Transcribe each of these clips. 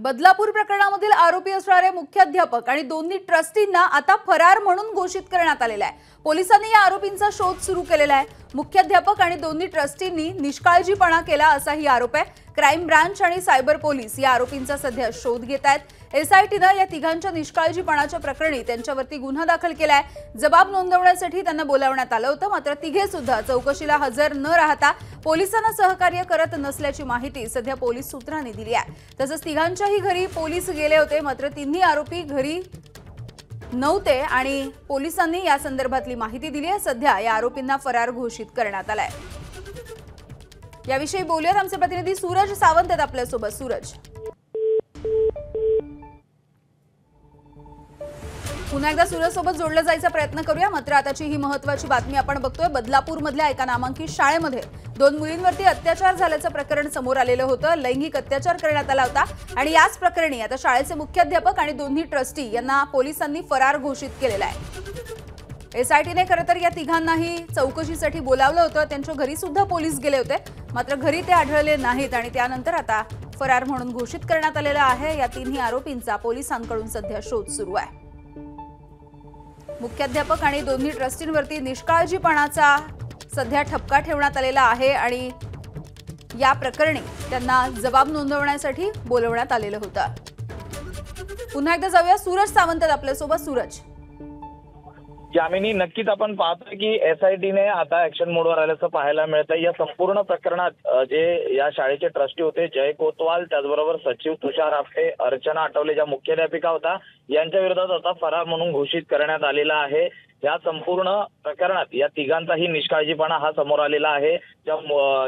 बदलापूर प्रकरणामधील आरोपी असणारे मुख्याध्यापक आणि दोन्ही ट्रस्टींना आता फरार म्हणून घोषित करण्यात आलेले आहे। पोलिसांनी या आरोपींचा शोध सुरू केलेला आहे। मुख्याध्यापक आणि दोन्ही ट्रस्टींनी निष्काळजीपणा केला असाही आरोप आहे। क्राइम ब्रांच आणि सायबर पोलीस या आरोपींचा सध्या शोध घेत आहेत। एसआयटीने या तिघांच्या निष्काळजीपणाच्या प्रकरणी त्यांच्यावरती गुन्हा दाखल केलाय। जबाब नोंदवण्यासाठी त्यांना बोलावण्यात आलं होतं, मात्र तिघे सुद्धा चौकशीला हजर न राहता पोलिसांना सहकार्य करत नसल्याची माहिती सध्या पोलीस सूत्रांनी दिली आहे। तसंच तिघांच्याही घरी पोलीस गेले होते, मात्र तिन्ही आरोपी घरी नव्हते आणि पोलिसांनी या संदर्भातली माहिती दिली आहे। सध्या या आरोपींना फरार घोषित करण्यात आलाय। याविषयी बोलूयात, आमचे प्रतिनिधी सूरज सावंत आहेत आपल्या सोबत। सूरज, पुन्हा एकदा सूरज सोबत जोडलं जायचा प्रयत्न करूया, मात्र आताची ही महत्त्वाची बातमी आपण बघतोय। बदलापूर मधल्या एका नामांकित शाळेमध्ये दोन मुलींवरती अत्याचार झाल्याचं प्रकरण समोर आलेलं होतं। लैंगिक अत्याचार करण्यात आला होता आणि याच प्रकरणी आता शाळेचे मुख्याध्यापक आणि दोन्ही ट्रस्टी यांना पोलिसांनी फरार घोषित केलेला आहे। एसआयटीने खरं तर या तिघांनाही चौकशीसाठी बोलावलं होतं। त्यांच्या घरी सुद्धा पोलीस गेले होते, मात्र घरी ते आढळले नाहीत आणि त्यानंतर आता फरार म्हणून घोषित करण्यात आलेला आहे। या तिन्ही आरोपींचा पोलिसांकडून सध्या शोध सुरू आहे। मुख्याध्यापक आणि दोन्ही ट्रस्टींवरती निष्काळजीपणाचा सध्या ठपका ठेवण्यात आलेला आहे आणि या प्रकरणी त्यांना जबाब नोंदवण्यासाठी बोलवण्यात आलेलं होतं। पुन्हा एकदा जाऊया, सूरज सावंत आपल्यासोबत। सूरज, यामिनी, नक्कीच आपण पाहतोय की एसआयटीने आता ऍक्शन मोडवर आल्याचं पाहायला मिळतंय। या संपूर्ण प्रकरणात जे या शाळेचे ट्रस्टी होते जय कोतवाल, त्याचबरोबर सचिव तुषार आपटे, अर्चना आठवले ज्या मुख्याध्यापिका होता, यांच्या विरोधात आता फरार म्हणून घोषित करण्यात आलेला आहे। या संपूर्ण प्रकरणात या तिघांचाही निष्काळजीपणा हा समोर आलेला आहे।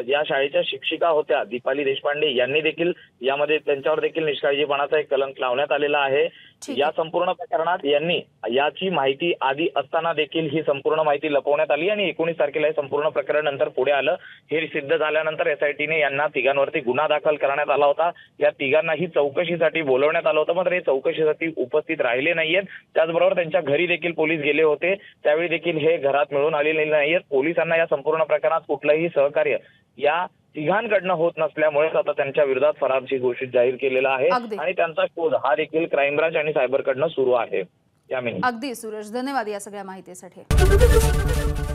या शाळेच्या शिक्षिका होत्या दीपाली देशपांडे, यांनी देखील यामध्ये त्यांच्यावर देखील निष्काळजीपणाचा एक कलंक लावण्यात आलेला आहे। या संपूर्ण प्रकरणात यांनी याची माहिती आधी असताना देखील ही संपूर्ण माहिती लपवण्यात आली आणि 19 तारखेला हे संपूर्ण प्रकरण नंतर पुढे आलं। हे सिद्ध झाल्यानंतर एसआयटीने यांना तिघांवरती गुन्हा दाखल करण्यात आला होता। या तिघांनाही चौकशीसाठी बोलवण्यात आलं होतं, मात्र हे चौकशीसाठी उपस्थित राहिले नाहीयेत। त्याचबरोबर त्यांच्या घरी देखील पोलीस गेले होते, त्यावेळी देखील हे घरात मिळून आलेले नाहीयेत। पोलिसांना या संपूर्ण प्रकरणात कुठलंही सहकार्य या तिघांकडनं होत नसल्यामुळे आता त्यांच्या विरोधात फरारची घोषित जाहीर केलेला आहे आणि त्यांचा शोध हा देखील क्राइम ब्रांच आणि सायबरकडनं सुरू आहे। अगदी सूरज, धन्यवाद या सगळ्या माहितीसाठी।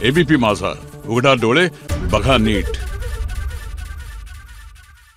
एबीपी माझा, उघडा डोळे बघा नीट।